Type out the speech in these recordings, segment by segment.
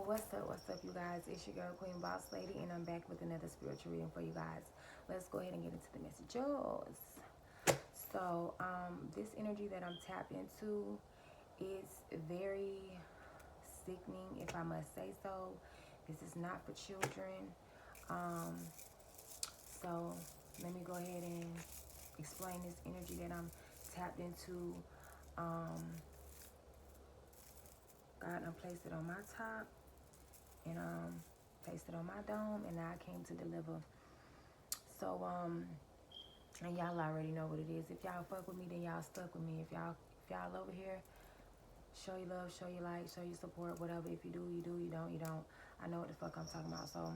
What's up, you guys? It's your girl, Queen Boss Lady, and I'm back with another spiritual reading for you guys. Let's go ahead and get into the messages. This energy that I'm tapped into is very sickening, if I must say so. This is not for children. Um, so let me go ahead and explain this energy that I'm tapped into. God done placed it on my top and placed it on my dome, and now I came to deliver. So and y'all already know what it is. If y'all fuck with me, then y'all stuck with me. If y'all over here, show your love, show your light, show your support, whatever. If you do, you do. You don't, you don't. I know what the fuck I'm talking about. So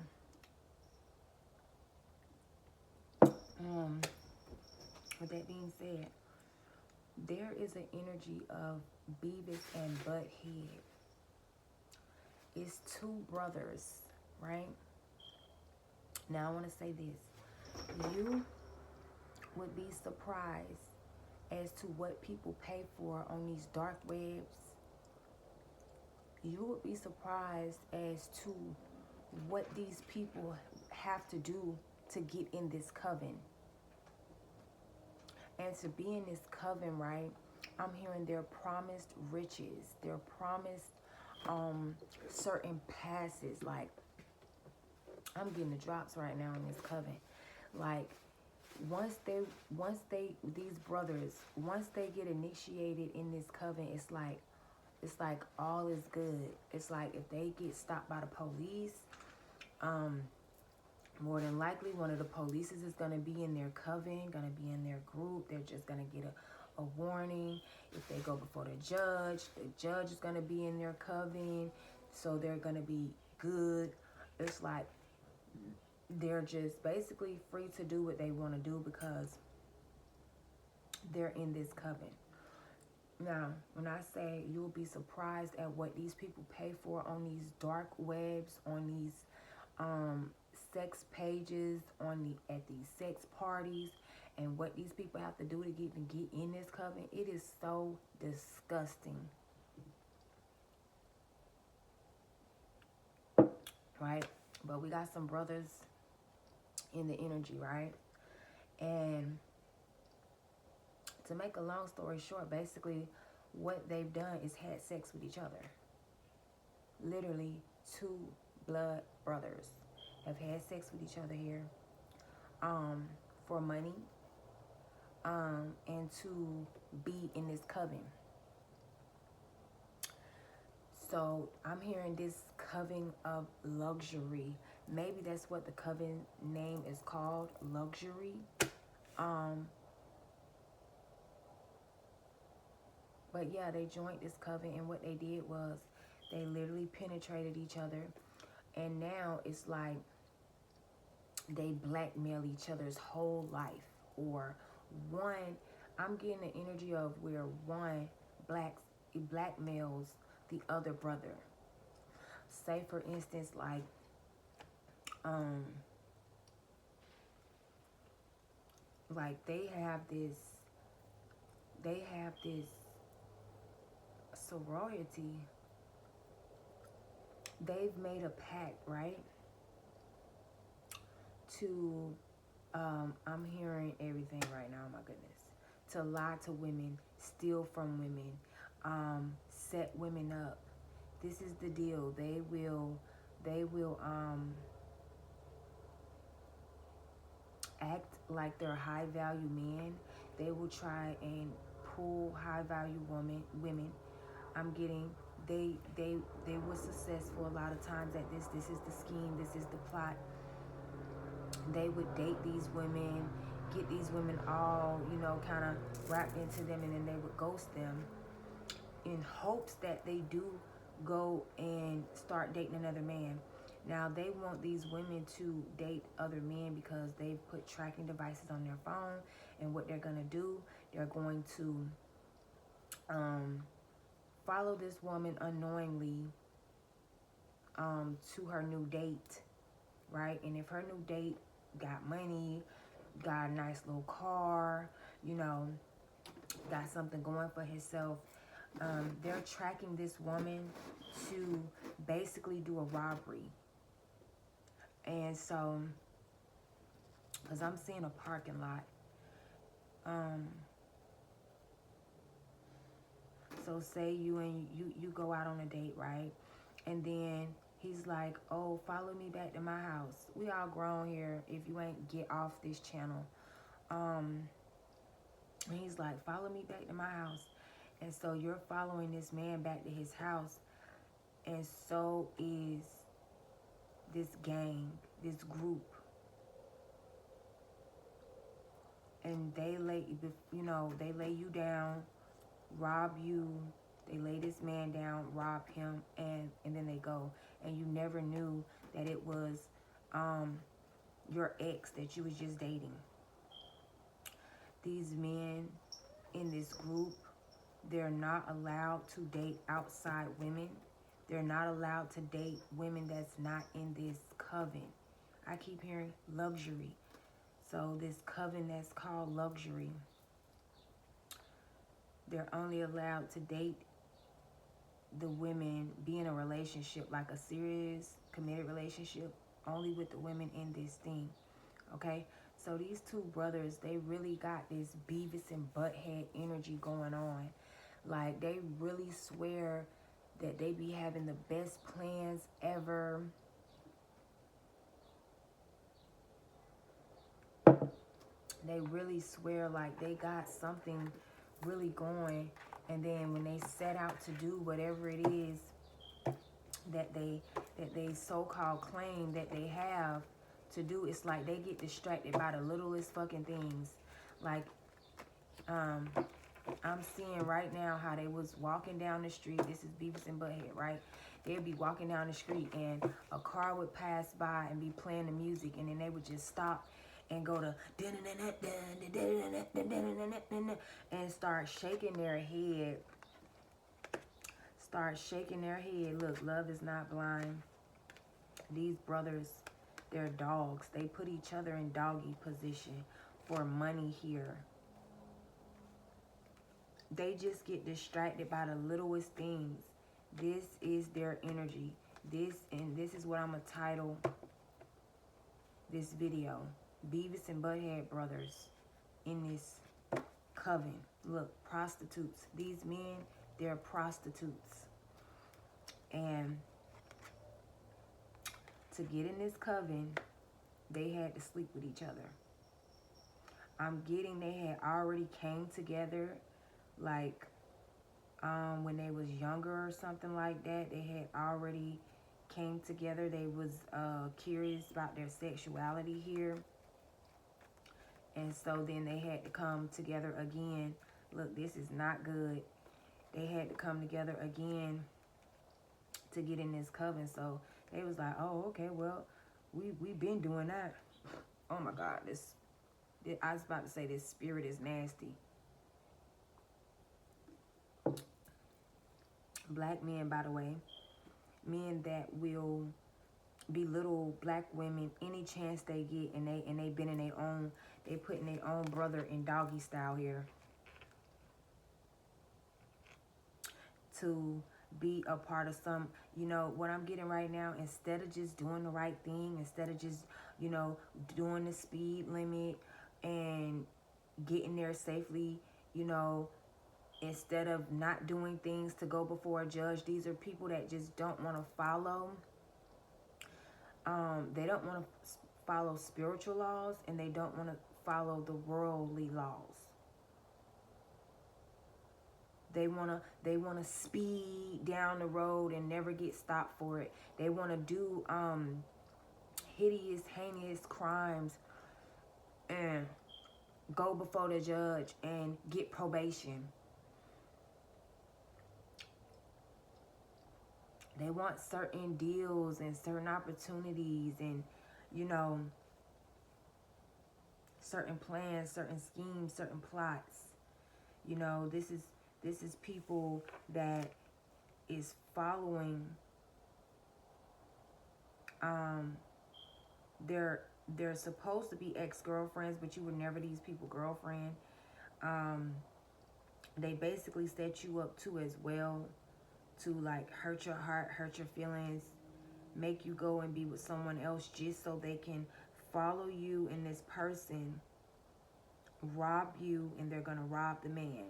with that being said, there is an energy of Beavis and Butthead. It's two brothers, right? Now I want to say this. You would be surprised as to what people pay for on these dark webs. You would be surprised as to what these people have to do to get in this coven. And to be in this coven, right, I'm hearing they're promised riches. They're promised certain passes. Like, I'm getting the drops right now in this coven. Like, once these brothers, once they get initiated in this coven, it's like all is good. It's like if they get stopped by the police, more than likely one of the polices is gonna be in their coven, gonna be in their group. They're just gonna get a warning. If they go before the judge is gonna be in their coven, so they're gonna be good. It's like they're just basically free to do what they want to do because they're in this coven. Now, when I say you'll be surprised at what these people pay for on these dark webs, on these sex pages, at these sex parties, and what these people have to do to get in this coven, it is so disgusting. Right? But we got some brothers in the energy, right? And to make a long story short, basically what they've done is had sex with each other. Literally, two blood brothers have had sex with each other here for money and to be in this coven. So I'm hearing this coven of luxury. Maybe that's what the coven name is called, luxury. But yeah, they joined this coven, and what they did was they literally penetrated each other. And now it's like they blackmail each other's whole life. Or one, I'm getting the energy of where one blackmails the other brother. Say for instance, like they have this sorority. They've made a pact, right? To I'm hearing everything right now, my goodness. To lie to women, steal from women, set women up. This is the deal. They will act like they're high value men. They will try and pull high value women. I'm getting they were successful a lot of times at this. This is the scheme, this is the plot. They would date these women, get these women all, kind of wrapped into them, and then they would ghost them in hopes that they do go and start dating another man. Now, they want these women to date other men because they've put tracking devices on their phone, and what they're going to do, they're going to follow this woman unknowingly to her new date, right? And if her new date got money, got a nice little car, got something going for himself, They're tracking this woman to basically do a robbery. And so, because I'm seeing a parking lot. So say you go out on a date, right? And then he's like, oh, follow me back to my house. We all grown here. If you ain't, get off this channel. And he's like, follow me back to my house. And so you're following this man back to his house. And so is this gang, this group. And they lay you down, rob you. They lay this man down, rob him, and then they go. And you never knew that it was your ex that you was just dating. These men in this group, they're not allowed to date outside women. They're not allowed to date women that's not in this coven. I keep hearing luxury. So this coven that's called luxury, they're only allowed to date the women, be in a relationship, like a serious, committed relationship, only with the women in this thing, okay? So these two brothers, they really got this Beavis and Butthead energy going on. Like, they really swear that they be having the best plans ever. They really swear like they got something really going. And then when they set out to do whatever it is that they so-called claim that they have to do, it's like they get distracted by the littlest fucking things. Like, I'm seeing right now how they was walking down the street. This is Beavis and Butthead, right? They'd be walking down the street and a car would pass by and be playing the music, and then they would just stop and go to and start shaking their head. Start shaking their head. Look, love is not blind. These brothers, they're dogs. They put each other in doggy position for money here. They just get distracted by the littlest things. This is their energy. This is what I'm going to title this video. Beavis and Butthead brothers in this coven. Look, prostitutes. These men, they're prostitutes. And to get in this coven, they had to sleep with each other. I'm getting they had already came together, like when they was younger or something like that. They had already came together. They was curious about their sexuality here. And so then they had to come together again. Look, this is not good. They had to come together again to get in this coven. So they was like, oh, okay, well, we been doing that. Oh my God, I was about to say this spirit is nasty. Black men, by the way, men that will belittle black women any chance they get, and they been in their own, they putting their own brother in doggy style here to be a part of some, you know, what I'm getting right now, instead of just doing the right thing, instead of just, you know, doing the speed limit and getting there safely, you know, instead of not doing things to go before a judge, these are people that just don't want to follow. They don't want to follow spiritual laws, and they don't want to follow the worldly laws. They wanna speed down the road and never get stopped for it. They wanna do hideous, heinous crimes and go before the judge and get probation. They want certain deals and certain opportunities and, you know, certain plans, certain schemes, certain plots. You know, this is people that is following they're supposed to be ex-girlfriends, but you were never these people girlfriend. They basically set you up too as well, to like hurt your heart, hurt your feelings, make you go and be with someone else just so they can follow you and this person, rob you, and they're gonna rob the man.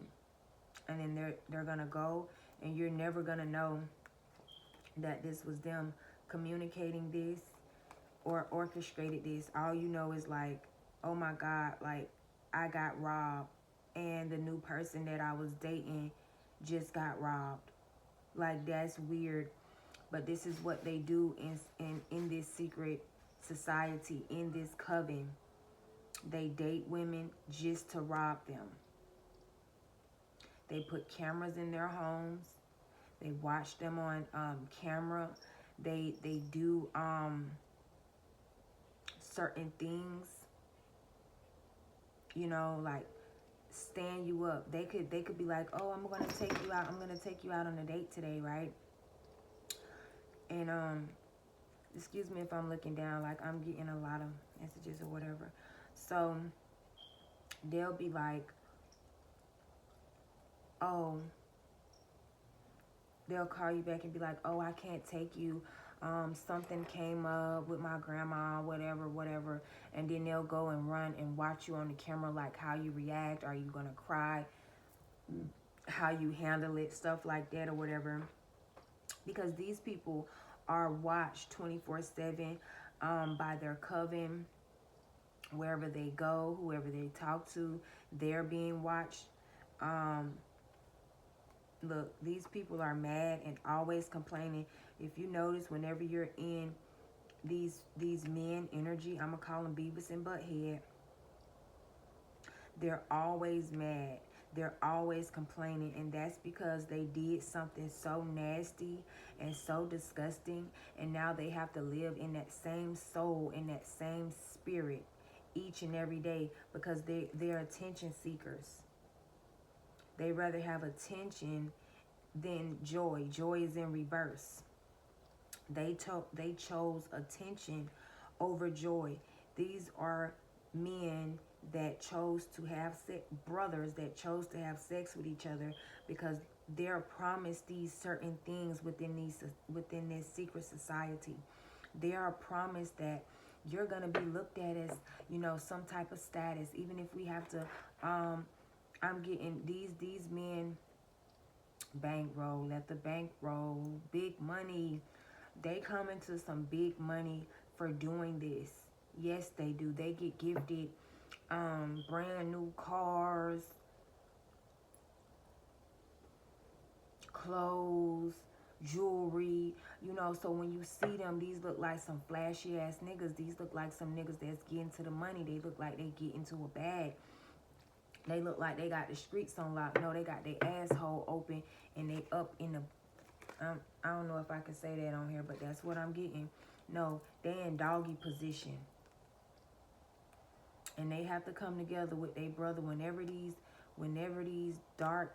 And then they're gonna go, and you're never gonna know that this was them communicating this or orchestrated this. All you know is like, oh my God, like I got robbed, and the new person that I was dating just got robbed. Like, that's weird. But this is what they do in this secret society, in this coven. They date women just to rob them. They put cameras in their homes. They watch them on camera. They do certain things, you know, like stand you up. They could be like, oh, I'm gonna take you out. I'm gonna take you out on a date today, right? And excuse me if I'm looking down, like I'm getting a lot of messages or whatever. So they'll be like, oh, they'll call you back and be like, oh, I can't take you. Something came up with my grandma, whatever. And then they'll go and run and watch you on the camera, like how you react. Are you going to cry? How you handle it, stuff like that or whatever. Because these people are watched 24/7 by their coven. Wherever they go, whoever they talk to, they're being watched. Look, these people are mad and always complaining. If you notice, whenever you're in these men energy, I'm gonna call them Beavis and Butthead, they're always mad. They're always complaining, and that's because they did something so nasty and so disgusting, and now they have to live in that same soul, in that same spirit each and every day, because they're attention seekers. They rather have attention than joy. Joy is in reverse. They chose attention over joy. These are men that chose to have brothers that chose to have sex with each other, because they're promised these certain things within this secret society. They are promised that you're gonna be looked at as, you know, some type of status. Even if we have to, I'm getting these men bankroll at the bankroll, big money. They come into some big money for doing this. Yes, they do. They get gifted brand new cars, clothes, jewelry, you know. So when you see them, these look like some flashy ass niggas. These look like some niggas that's getting to the money. They look like they get into a bag. They look like they got the streets on lock. No, they got their asshole open and they up in the, I don't know if I can say that on here, but that's what I'm getting. No, they in doggy position. And they have to come together with their brother whenever these dark,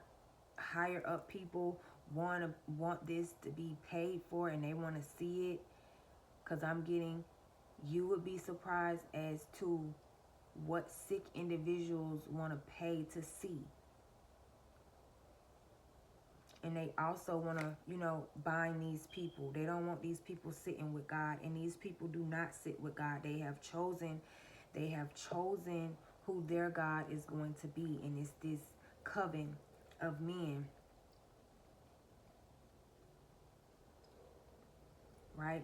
higher up people want this to be paid for, and they want to see it. Because I'm getting, you would be surprised as to what sick individuals want to pay to see. And they also want to, you know, bind these people. They don't want these people sitting with God. And these people do not sit with God. They have chosen who their God is going to be. And it's this coven of men. Right?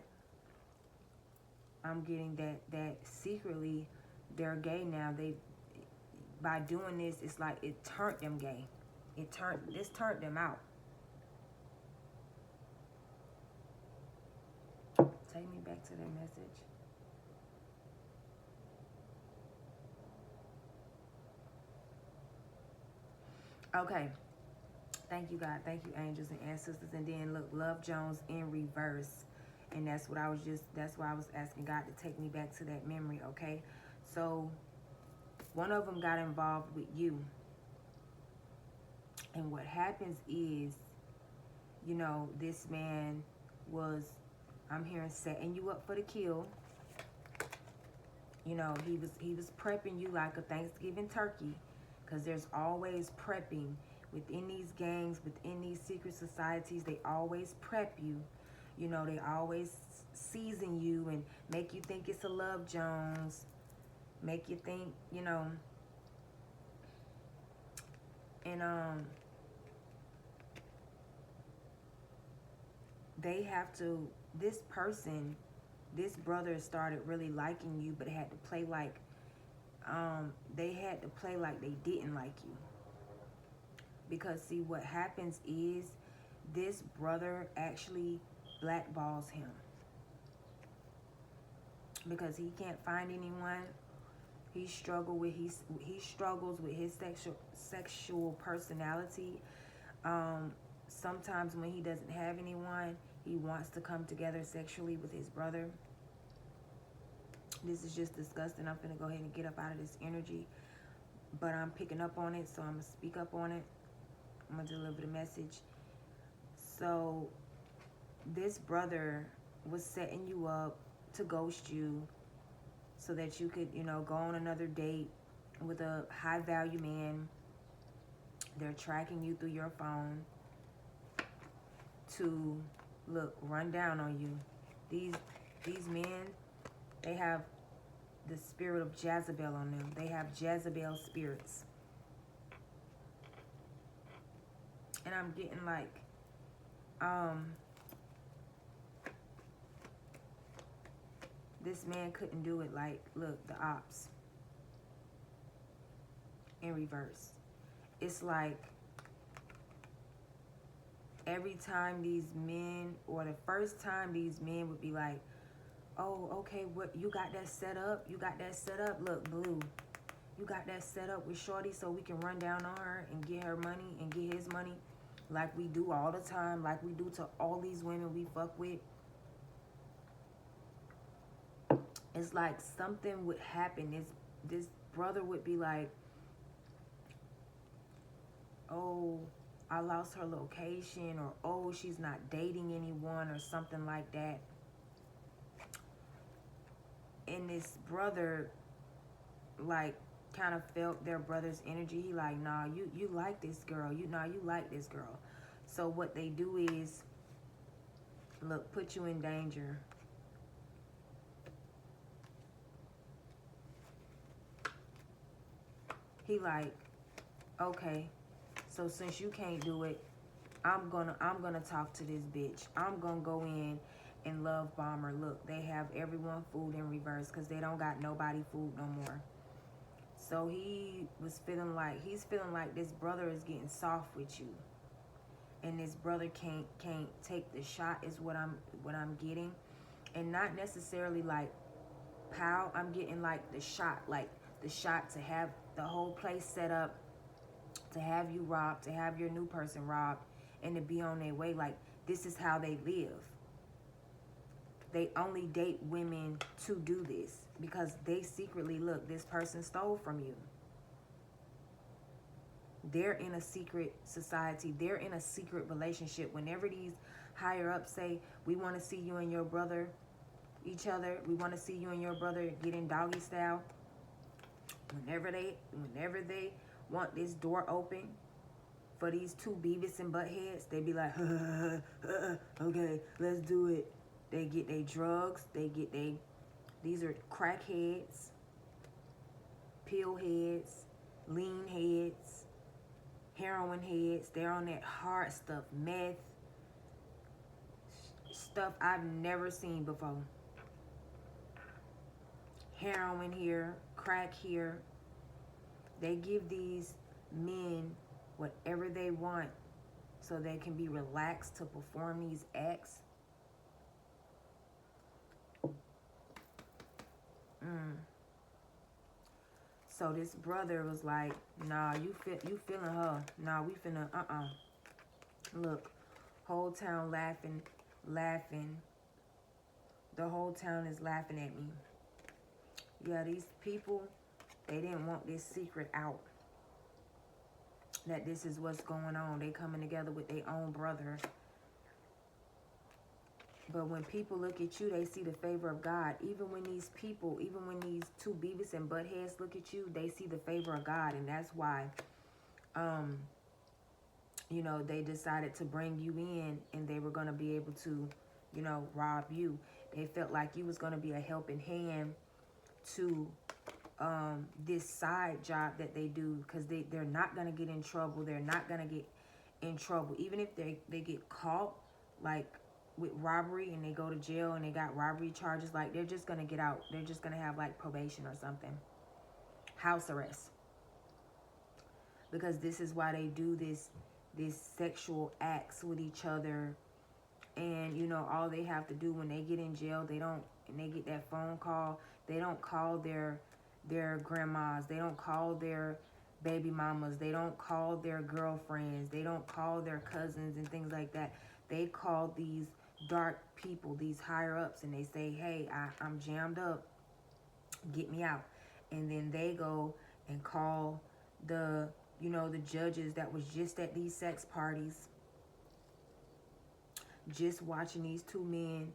I'm getting that secretly they're gay now. By doing this, it's like it turned them gay. This turned them out. Take me back to the message. Okay. Thank you, God. Thank you, angels and ancestors. And then look, Love Jones in reverse. And that's why I was asking God to take me back to that memory, okay? So one of them got involved with you. And what happens is, you know, this man was, I'm hearing, setting you up for the kill. You know, he was prepping you like a Thanksgiving turkey, because there's always prepping Within these gangs, within these secret societies, they always prep you. You know, they always season you and make you think it's a Love Jones. Make you think, you know. And they have to, this brother started really liking you, but had to play like, they had to play like they didn't like you. Because see, what happens is this brother actually blackballs him. Because he can't find anyone. He struggles with his sexual personality. Sometimes when he doesn't have anyone, he wants to come together sexually with his brother. This is just disgusting. I'm gonna go ahead and get up out of this energy. But I'm picking up on it, so I'm gonna speak up on it. I'm gonna deliver the message. So this brother was setting you up to ghost you so that you could, you know, go on another date with a high value man. They're tracking you through your phone to, look, run down on you. These men, they have the spirit of Jezebel on them. They have Jezebel spirits. And I'm getting like, this man couldn't do it like, look, the ops. In reverse. It's like, every time these men, or the first time these men would be like, oh, okay, what, you got that set up? You got that set up? Look, Blue, you got that set up with Shorty so we can run down on her and get her money and get his money like we do all the time, like we do to all these women we fuck with. It's like something would happen. This brother would be like, oh, I lost her location, or oh, she's not dating anyone, or something like that. And this brother, like, kind of felt their brother's energy. He like, nah, you like this girl. You like this girl. So what they do is, look, put you in danger. He like, okay, so since you can't do it, I'm gonna talk to this bitch. I'm gonna go in and love bomb her. Look, they have everyone food in reverse because they don't got nobody food no more. So he's feeling like this brother is getting soft with you, and this brother can't take the shot is what I'm getting, and not necessarily like pow. I'm getting like the shot to have the whole place set up, to have you robbed, to have your new person robbed, and to be on their way. Like, this is how they live. They only date women to do this because they secretly, look, this person stole from you. They're in a secret society. They're in a secret relationship. Whenever these higher ups say, we want to see you and your brother each other, we want to see you and your brother get in doggy style, whenever they want this door open for these two Beavis and Buttheads, they be like, okay, let's do it. They get their drugs. These are crackheads, pill heads, lean heads, heroin heads. They're on that hard stuff, meth, stuff I've never seen before. Heroin here, crack here. They give these men whatever they want so they can be relaxed to perform these acts. So this brother was like, nah, you feeling her. Nah, we finna, Look, whole town laughing. The whole town is laughing at me. Yeah, these people, they didn't want this secret out, that this is what's going on. They coming together with their own brother. But when people look at you, they see the favor of God. Even when these two Beavis and Buttheads look at you, they see the favor of God. And that's why they decided to bring you in and they were going to be able to, rob you. They felt like you was going to be a helping hand to this side job that they do, because they're not going to get in trouble. They're not going to get in trouble. Even if they get caught, like, with robbery and they go to jail and they got robbery charges, like, they're just going to get out. They're just going to have, like, probation or something. House arrest. Because this is why they do this sexual acts with each other. And, all they have to do when they get in jail, and they get that phone call, they don't call their grandmas, they don't call their baby mamas, they don't call their girlfriends, they don't call their cousins and things like that. They call these dark people, these higher ups, and they say, hey, I'm jammed up, get me out. And then they go and call the judges that was just at these sex parties, just watching these two men.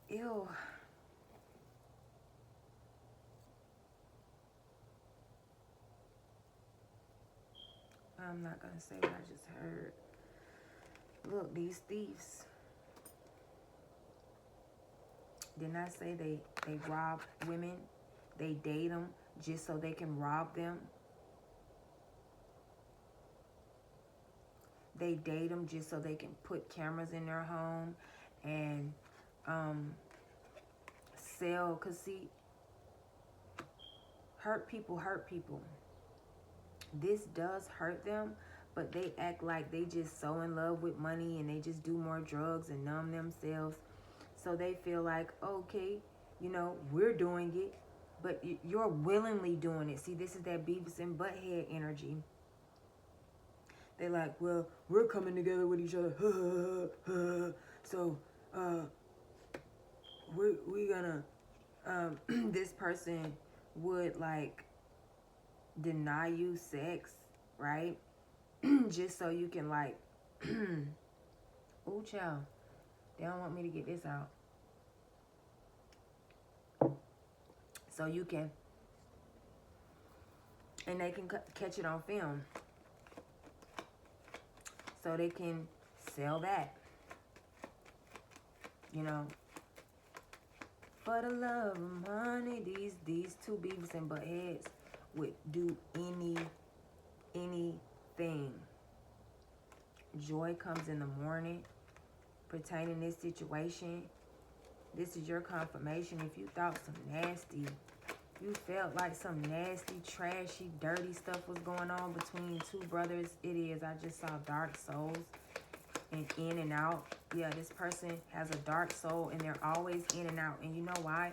Ew. I'm not gonna say what I just heard. Look, these thieves. Didn't I say they rob women? They date them just so they can rob them. They date them just so they can put cameras in their home and sell. Cause see, hurt people. This does hurt them, but they act like they just so in love with money and they just do more drugs and numb themselves. So they feel like, okay, we're doing it, but you're willingly doing it. See, this is that Beavis and Butthead energy. They're like, well, we're coming together with each other. So, we gonna, this person would, like, deny you sex, right? Just so you can, like, ooh, child, they don't want me to get this out. So you can, and they can catch it on film. So they can sell that, For the love of money, these two Beavis and Buttheads would do anything. Joy comes in the morning pertaining this situation. This is your confirmation. If you thought some nasty, you felt like some nasty, trashy, dirty stuff was going on between two brothers, it is. I just saw dark souls and in and out. Yeah, this person has a dark soul and they're always in and out. And you know why?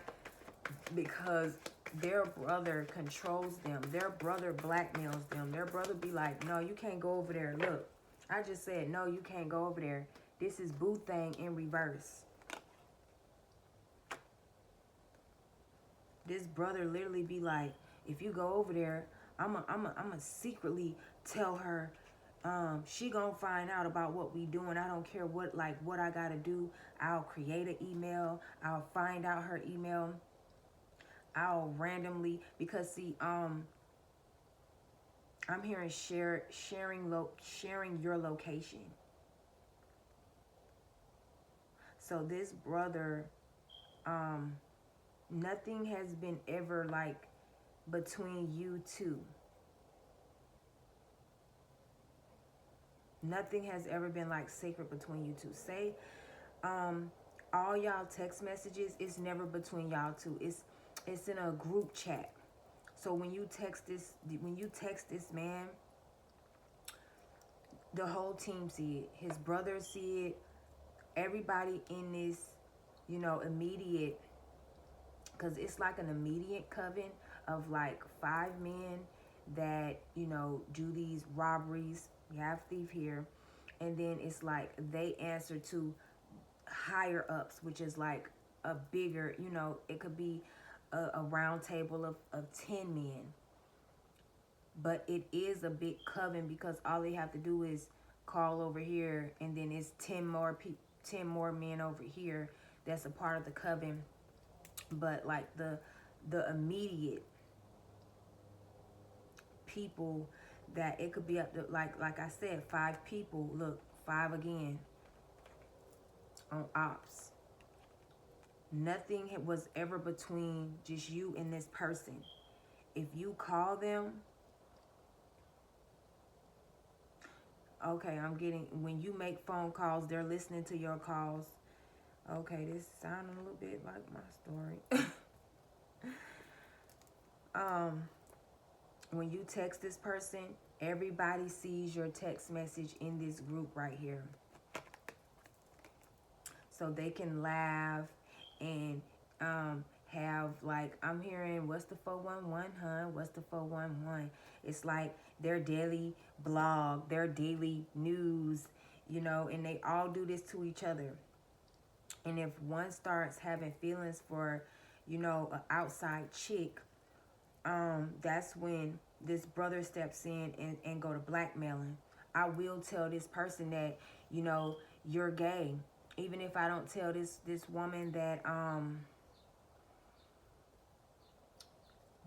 Because their brother controls them. Their brother blackmails them. Their brother be like, no, you can't go over there. Look, I just said, no, you can't go over there. This is boo thing in reverse. This brother literally be like, if you go over there, I'm a secretly tell her, she gonna find out about what we doing. I don't care what I gotta do. I'll create an email. I'll find out her email. I'll randomly, because see, I'm hearing sharing your location. So this brother, nothing has been ever like between you two. Nothing has ever been like sacred between you two. Say, all y'all text messages, it's never between y'all two. It's in a group chat. So when you text this man, the whole team see it. His brothers see it. Everybody in this, immediate, because it's like an immediate coven of like 5 men that, do these robberies. You have thief here. And then it's like they answer to higher ups, which is like a bigger, it could be a round table of 10 men. But it is a big coven because all they have to do is call over here, and then it's 10 more men over here that's a part of the coven. But like the immediate people that it could be up to, like I said, 5 people. Look, 5 again on ops. Nothing was ever between just you and this person. If you call them, okay, I'm getting, when you make phone calls, they're listening to your calls. Okay, this sounding a little bit like my story. When you text this person, everybody sees your text message in this group right here. So they can laugh and have, like, I'm hearing, what's the 411, huh? What's the 411? It's like their daily blog, their daily news, you know, and they all do this to each other. And if one starts having feelings for, you know, an outside chick, that's when this brother steps in and go to blackmailing. I will tell this person that, you know, you're gay. Even if I don't tell this woman that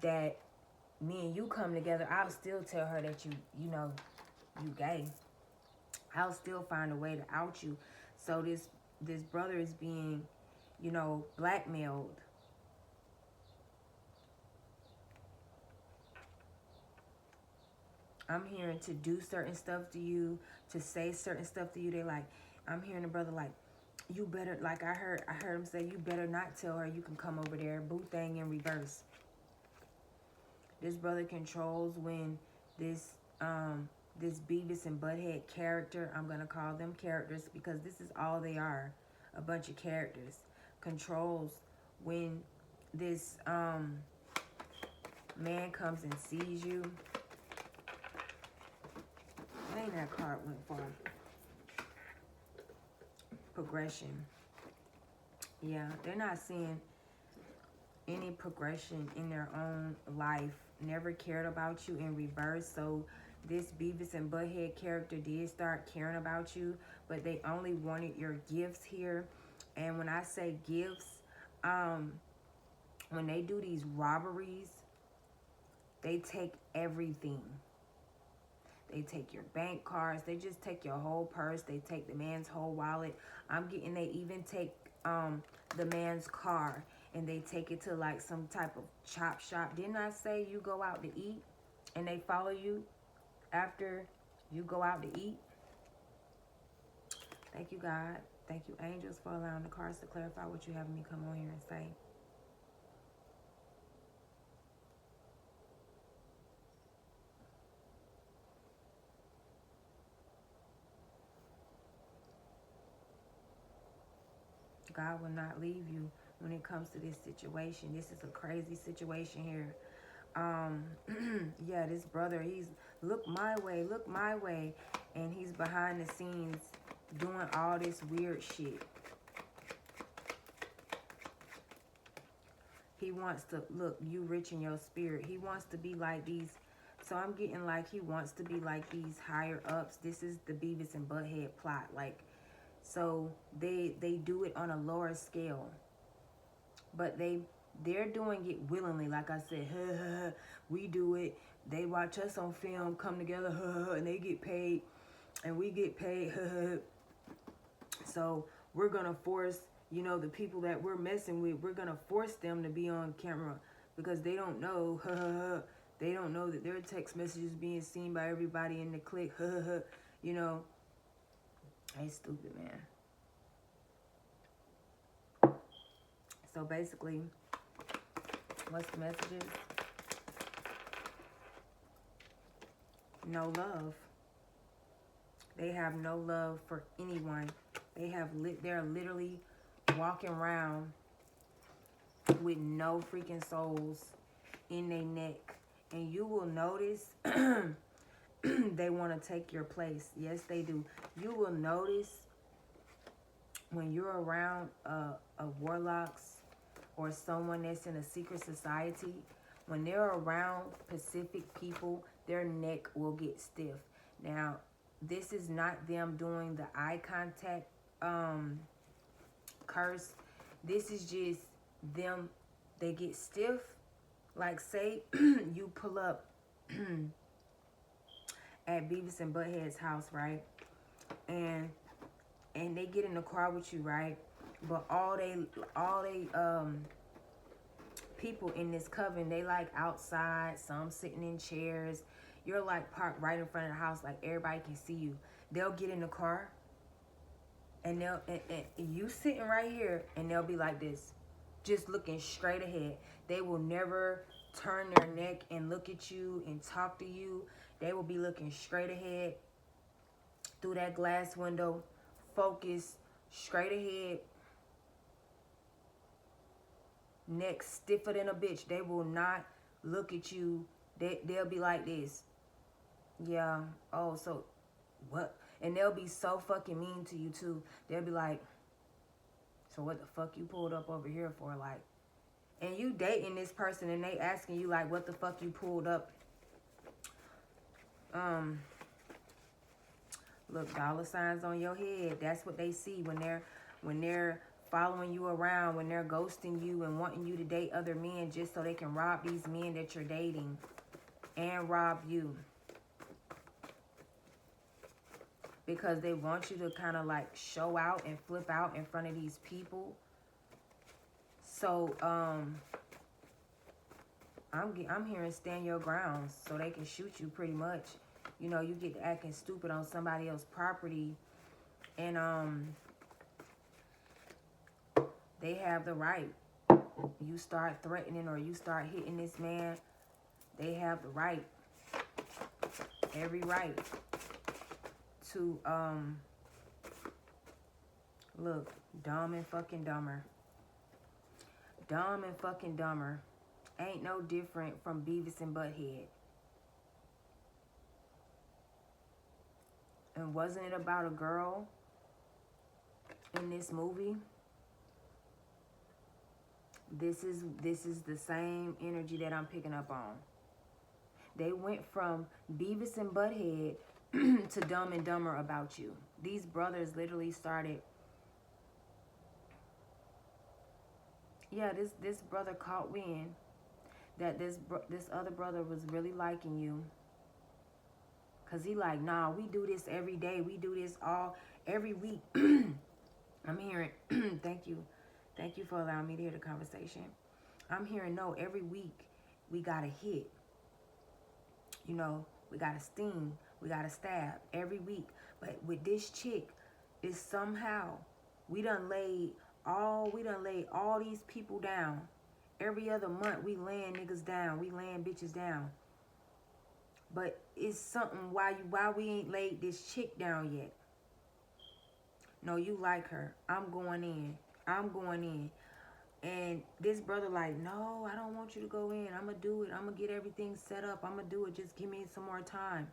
that me and you come together, I'll still tell her that you know, you gay. I'll still find a way to out you. So this brother is being, you know, blackmailed. I'm hearing to do certain stuff to you, to say certain stuff to you. They like, I'm hearing a brother like, you better, like I heard him say, you better not tell her you can come over there. Boo thing in reverse. This brother controls when this this Beavis and Butthead character, I'm gonna call them characters because this is all they are, a bunch of characters, controls when this man comes and sees you. Dang, that card went far. Progression. Yeah, they're not seeing any progression in their own life. Never cared about you in reverse. So this Beavis and Butthead character did start caring about you, but they only wanted your gifts here. And when I say gifts, when they do these robberies, they take everything. They take your bank cards. They just take your whole purse. They take the man's whole wallet. I'm getting, they even take the man's car and they take it to like some type of chop shop. Didn't I say you go out to eat and they follow you after you go out to eat? Thank you, God. Thank you, angels, for allowing the cards to clarify what you have me come on here and say. God will not leave you when it comes to this situation. This is a crazy situation here. Yeah, this brother, he's look my way, and he's behind the scenes doing all this weird shit. He wants to, look, you rich in your spirit. He wants to be like these. So I'm getting like he wants to be like these higher ups. This is the Beavis and Butthead plot. Like, so they do it on a lower scale, but they're doing it willingly. Like I said, we do it. They watch us on film, come together, and they get paid, and we get paid. So we're gonna force, you know, the people that we're messing with, we're gonna force them to be on camera because they don't know. They don't know that their text messages being seen by everybody in the clique. You know. Hey, stupid, man. So basically, what's the messages? No love. They have no love for anyone. They're literally walking around with no freaking souls in their neck. And you will notice they want to take your place. Yes, they do. You will notice when you're around a warlocks or someone that's in a secret society, when they're around Pacific people, their neck will get stiff. Now, this is not them doing the eye contact curse. This is just them, they get stiff. Like say you pull up at Beavis and Butthead's house, right? And they get in the car with you, right? But all they people in this coven, they like outside, some sitting in chairs. You're like parked right in front of the house, like everybody can see you. They'll get in the car and and you sitting right here, and they'll be like this, just looking straight ahead. They will never turn their neck and look at you and talk to you. They will be looking straight ahead through that glass window, focus straight ahead, neck stiffer than a bitch. They will not look at you. They'll be like this. Yeah. Oh, so what? And they'll be so fucking mean to you too. They'll be like, so what the fuck you pulled up over here for? Like, and you dating this person and they asking you like, what the fuck you pulled up? Look, dollar signs on your head. That's what they see when they're following you around, when they're ghosting you and wanting you to date other men just so they can rob these men that you're dating and rob you. Because they want you to kind of like show out and flip out in front of these people. So, I'm hearing stand your grounds so they can shoot you pretty much. You know, you get to acting stupid on somebody else's property, and they have the right. You start threatening or you start hitting this man, they have the right, every right to look, Dumb and Fucking Dumber. Dumb and Fucking Dumber ain't no different from Beavis and Butthead. And wasn't it about a girl in this movie? This is the same energy that I'm picking up on. They went from Beavis and Butthead to Dumb and Dumber About You. These brothers literally started. Yeah, this brother caught wind that this other brother was really liking you. Cause he like, nah, we do this every day. We do this every week. I'm hearing, thank you for allowing me to hear the conversation. I'm hearing, no, every week we got a hit. You know, we got a sting, we got a stab every week. But with this chick, is somehow we done laid all these people down. Every other month we laying niggas down, we laying bitches down. But it's something why we ain't laid this chick down yet. No, you like her. I'm going in. And this brother like, no, I don't want you to go in. I'm going to do it. I'm going to get everything set up. I'm going to do it. Just give me some more time.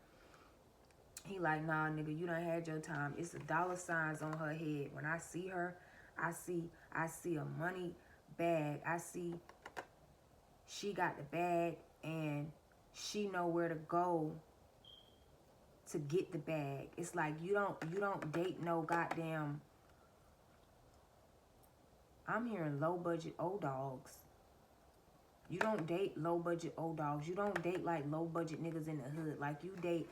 He like, nah, nigga, you done had your time. It's the dollar signs on her head. When I see her, I see a money bag. I see she got the bag and she know where to go to get the bag. It's like you don't date no goddamn. I'm hearing low budget old dogs. You don't date low budget old dogs. You don't date like low budget niggas in the hood. Like you date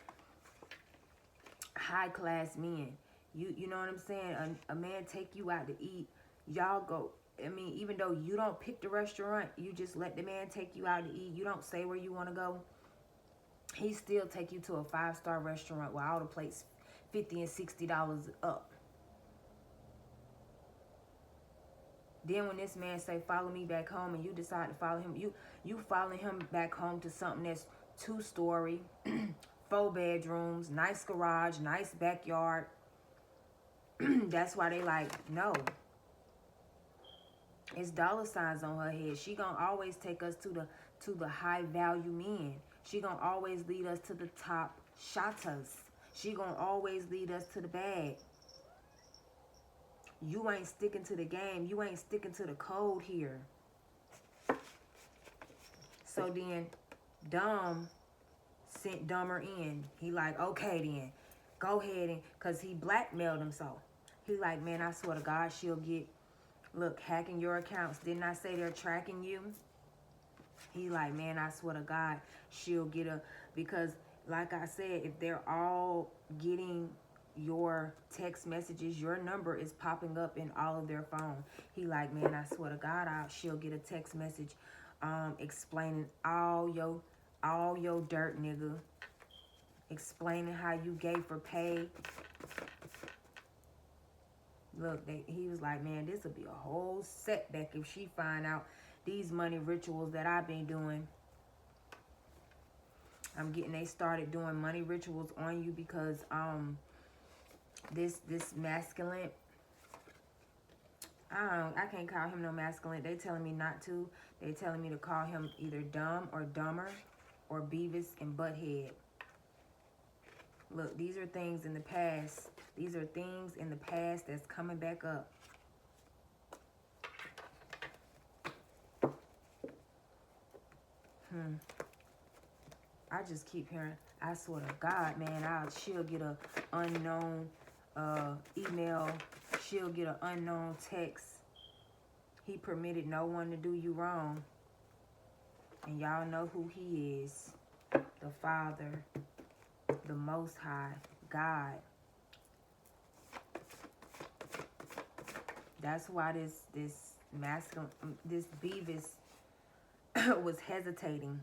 high class men. You know what I'm saying? A man take you out to eat. Y'all go. I mean, even though you don't pick the restaurant, you just let the man take you out to eat. You don't say where you want to go. He still take you to a 5-star restaurant where all the plates $50 and $60 up. Then when this man say, follow me back home, and you decide to follow him, you follow him back home to something that's 2-story, 4 bedrooms, nice garage, nice backyard. That's why they like, no. It's dollar signs on her head. She gonna always take us to the high value men. She gonna always lead us to the top shotas. She gonna always lead us to the bag. You ain't sticking to the game. You ain't sticking to the code here. So then, Dumb sent Dumber in. He like, okay then, go ahead and, cause he blackmailed him so. He like, man, I swear to God, she'll get, look, hacking your accounts. Didn't I say they're tracking you? He like, man, I swear to God, she'll get because like I said, if they're all getting your text messages, your number is popping up in all of their phone. He like, man, I swear to God, she'll get a text message explaining all your dirt, nigga. Explaining how you gave for pay. Look, he was like, man, this will be a whole setback if she find out these money rituals that I've been doing. They started doing money rituals on you because this masculine, I can't call him no masculine. They telling me not to. They telling me to call him either dumb or dumber or Beavis and Butthead. Look, these are things in the past. These are things in the past that's coming back up. I just keep hearing, I swear to God, man, she'll get a unknown email. She'll get an unknown text. He permitted no one to do you wrong. And y'all know who he is. The Father, the Most High, God. That's why this masculine, this Beavis was hesitating.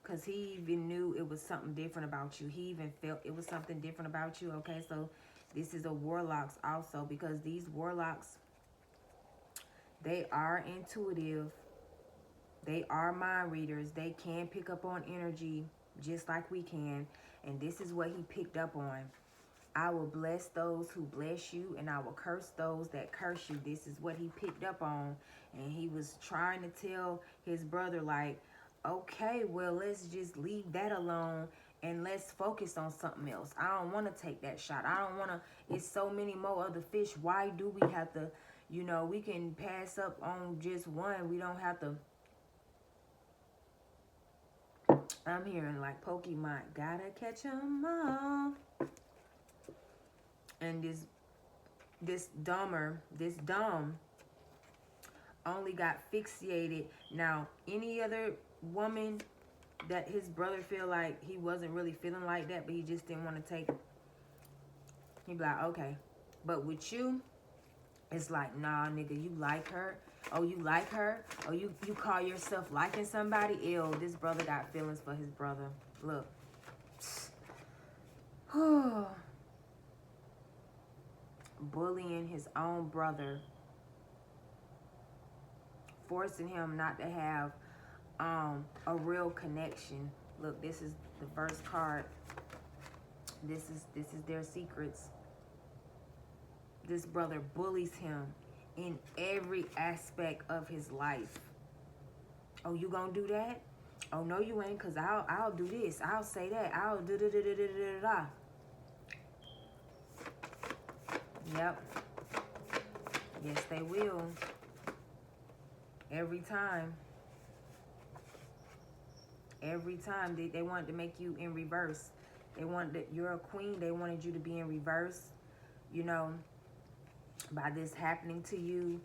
Because he even knew it was something different about you. He even felt it was something different about you. Okay, so this is a warlocks also. Because these warlocks, they are intuitive. They are mind readers. They can pick up on energy just like we can. And this is what he picked up on. I will bless those who bless you, and I will curse those that curse you. This is what he picked up on. And he was trying to tell his brother, like, okay, well, let's just leave that alone and let's focus on something else. I don't want to take that shot. I don't want to. It's so many more other fish. Why do we have to, we can pass up on just one. We don't have to. I'm hearing like Pokemon, gotta catch 'em all. And this dumb only got fixated. Now, any other woman that his brother feel like he wasn't really feeling like that, but he just didn't want to take, he'd be like, okay. But with you, it's like, nah, nigga, you like her. Oh, you like her? Oh, you call yourself liking somebody? Ew, this brother got feelings for his brother. Look. Bullying his own brother. Forcing him not to have a real connection. Look, this is the first card. This is their secrets. This brother bullies him in every aspect of his life. Oh, you gonna do that? Oh, no, you ain't, because I'll do this. I'll say that. I'll do da da da da da da. Yep. Yes, they will. Every time. Every time. They wanted to make you in reverse. They wanted that you're a queen. They wanted you to be in reverse. By this happening to you.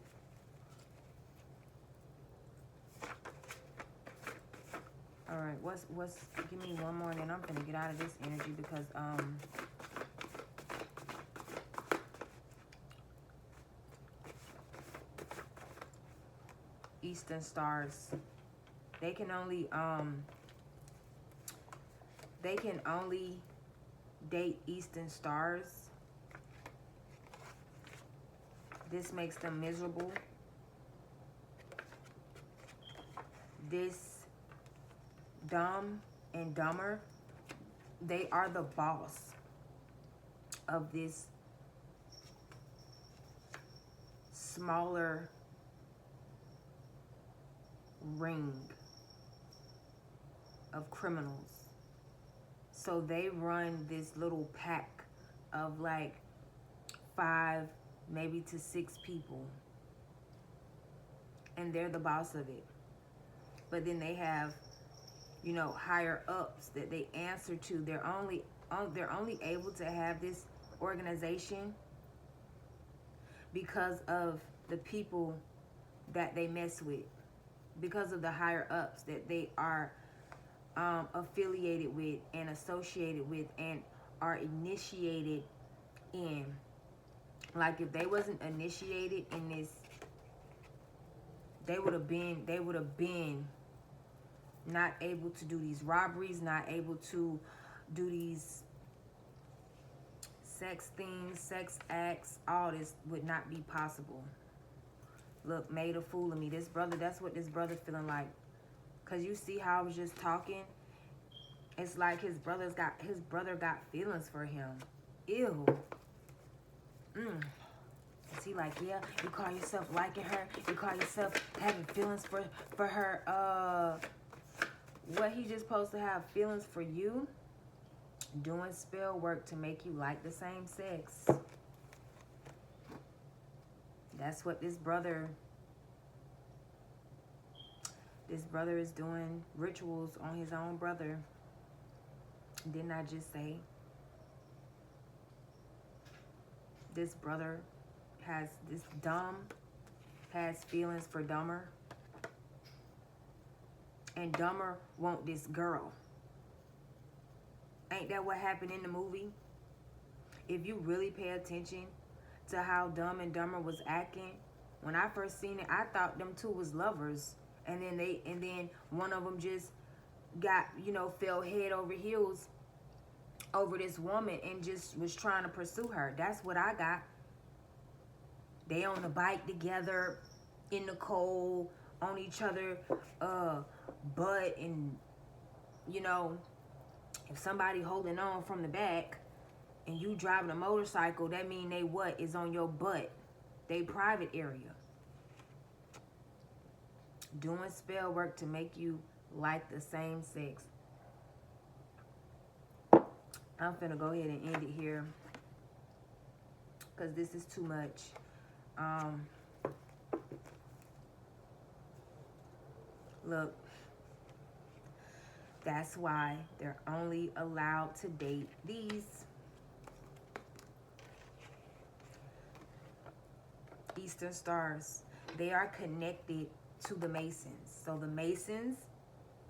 All right, give me one more and then I'm gonna get out of this energy because Eastern stars, they can only date Eastern stars. This makes them miserable. This dumb and dumber, they are the boss of this smaller ring of criminals. So they run this little pack of like 5, maybe to 6 people. And they're the boss of it. But then they have, higher ups that they answer to. They're only able to have this organization because of the people that they mess with. Because of the higher ups that they are affiliated with and associated with and are initiated in. Like if they wasn't initiated in this, they would have been not able to do these robberies, not able to do these sex things, sex acts. All this would not be possible. Look, made a fool of me. This brother, that's what this brother's feeling like. Cause you see how I was just talking? It's like his brother got feelings for him. Ew. Is he like, yeah, you call yourself liking her? You call yourself having feelings for her? What, he just supposed to have feelings for you? Doing spell work to make you like the same sex. That's what this brother is doing rituals on his own brother. Didn't I just say? This brother has feelings for Dumber. And Dumber want this girl. Ain't that what happened in the movie? If you really pay attention to how Dumb and Dumber was acting, when I first seen it, I thought them two was lovers. And then one of them just got, fell head over heels over this woman and just was trying to pursue her. That's what I got. They on the bike together in the cold, on each other butt, and if somebody holding on from the back and you driving a motorcycle, that mean they what is on your butt, they private area. Doing spell work to make you like the same sex. I'm finna go ahead and end it here because this is too much. Look, that's why they're only allowed to date these Eastern Stars. They are connected to the Masons. So the Masons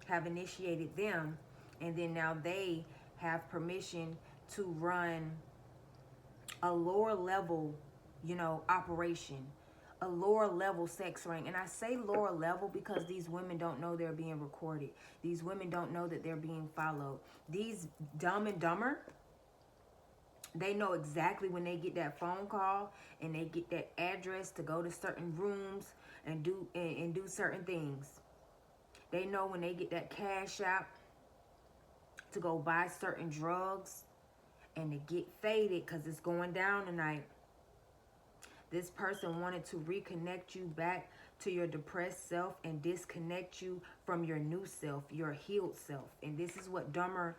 have initiated them, and then now they have permission to run a lower level, operation, a lower level sex ring. And I say lower level because these women don't know they're being recorded. These women don't know that they're being followed. These Dumb and Dumber, they know exactly when they get that phone call and they get that address to go to certain rooms and do certain things. They know when they get that cash out to go buy certain drugs and to get faded because it's going down tonight. This person wanted to reconnect you back to your depressed self and disconnect you from your new self, your healed self. And this is what Dumber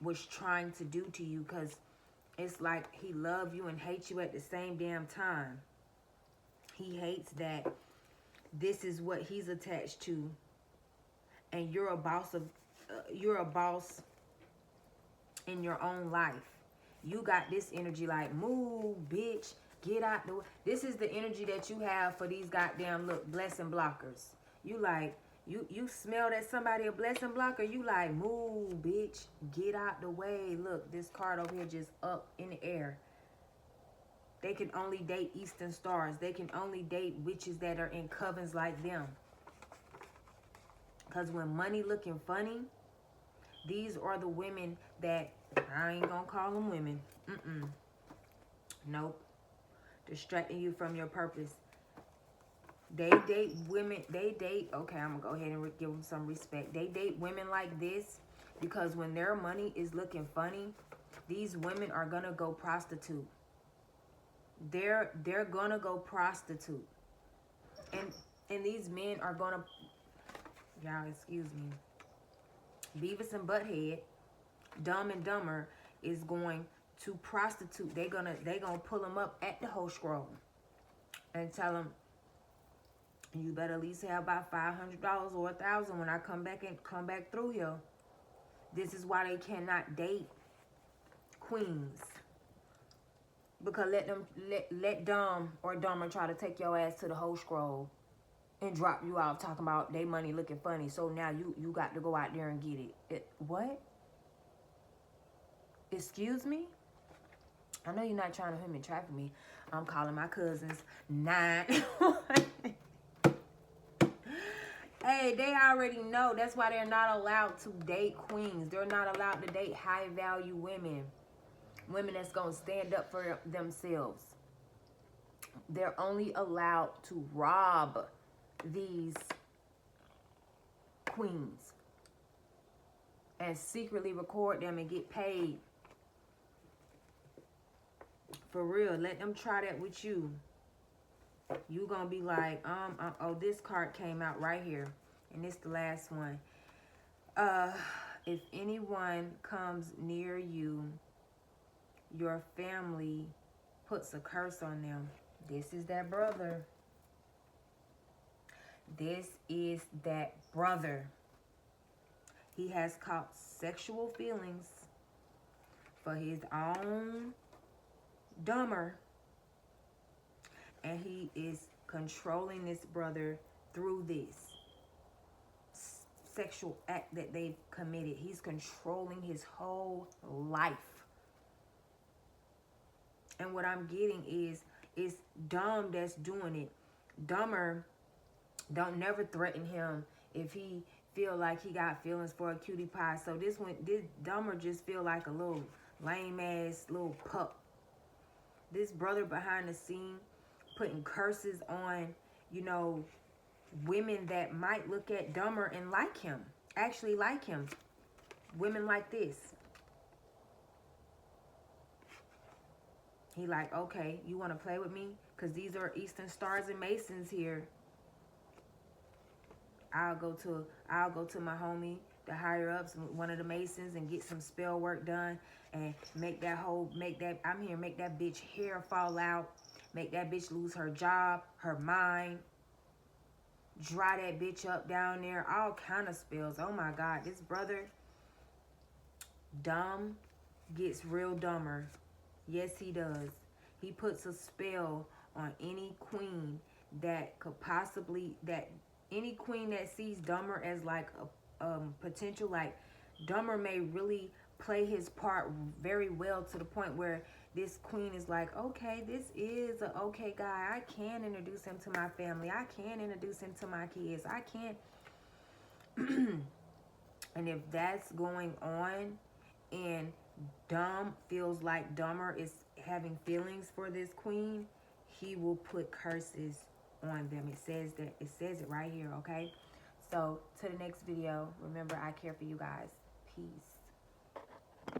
was trying to do to you, because it's like he loves you and hates you at the same damn time. He hates that this is what he's attached to, and you're a boss in your own life. You got this energy like, move, bitch, get out the way. This is the energy that you have for these goddamn, look, blessing blockers. You like, you smell that somebody a blessing blocker, you like, move, bitch, get out the way. Look, this card over here just up in the air. They can only date Eastern Stars. They can only date witches that are in covens like them. Because when money looking funny, these are the women that, I ain't gonna call them women. Nope. Distracting you from your purpose. They date women, okay, I'm gonna go ahead and give them some respect. They date women like this because when their money is looking funny, these women are gonna go prostitute. They're gonna go prostitute. And these men are gonna, y'all excuse me, Beavis and Butthead, Dumb and Dumber, is going to prostitute. They gonna pull them up at the whole scroll and tell them, you better at least have about $500 or $1,000 when I come back through here. This is why they cannot date queens. Because let Dumb or Dumber try to take your ass to the whole scroll and drop you off talking about they money looking funny. So now you got to go out there and get it. What? Excuse me? I know you're not trying to human traffic me. I'm calling my cousins 911. Hey, they already know. That's why they're not allowed to date queens. They're not allowed to date high value women. Women that's going to stand up for themselves. They're only allowed to rob these queens and secretly record them and get paid. For real, let them try that with you. You gonna be like, oh, this card came out right here, and it's the last one. If anyone comes near you, your family puts a curse on them. This is that brother. This is that brother. He has caught sexual feelings for his own dumber, and he is controlling this brother through this sexual act that they've committed. He's controlling his whole life. And what I'm getting is it's dumb that's doing it. Dumber don't never threaten him if he feel like he got feelings for a cutie pie. So this dumber just feel like a little lame ass little pup. This brother behind the scene putting curses on, you know, women that might look at dumber and like him. Actually like him. Women like this. He like, okay, you want to play with me? Because these are Eastern Stars and Masons here. I'll go to my homie, the higher ups, one of the Masons, and get some spell work done and make that bitch hair fall out, make that bitch lose her job, her mind, dry that bitch up down there, all kind of spells. Oh my God, this brother, dumb gets real dumber. Yes, he does. He puts a spell on any queen that could possibly, any queen that sees dumber as like a potential, like dumber may really play his part very well to the point where this queen is like, okay, this is an okay guy. I can introduce him to my family. I can introduce him to my kids. I can. And if that's going on and dumb feels like dumber is having feelings for this queen, he will put curses on them. It says it right here, okay? So to the next video, remember, I care for you guys. Peace.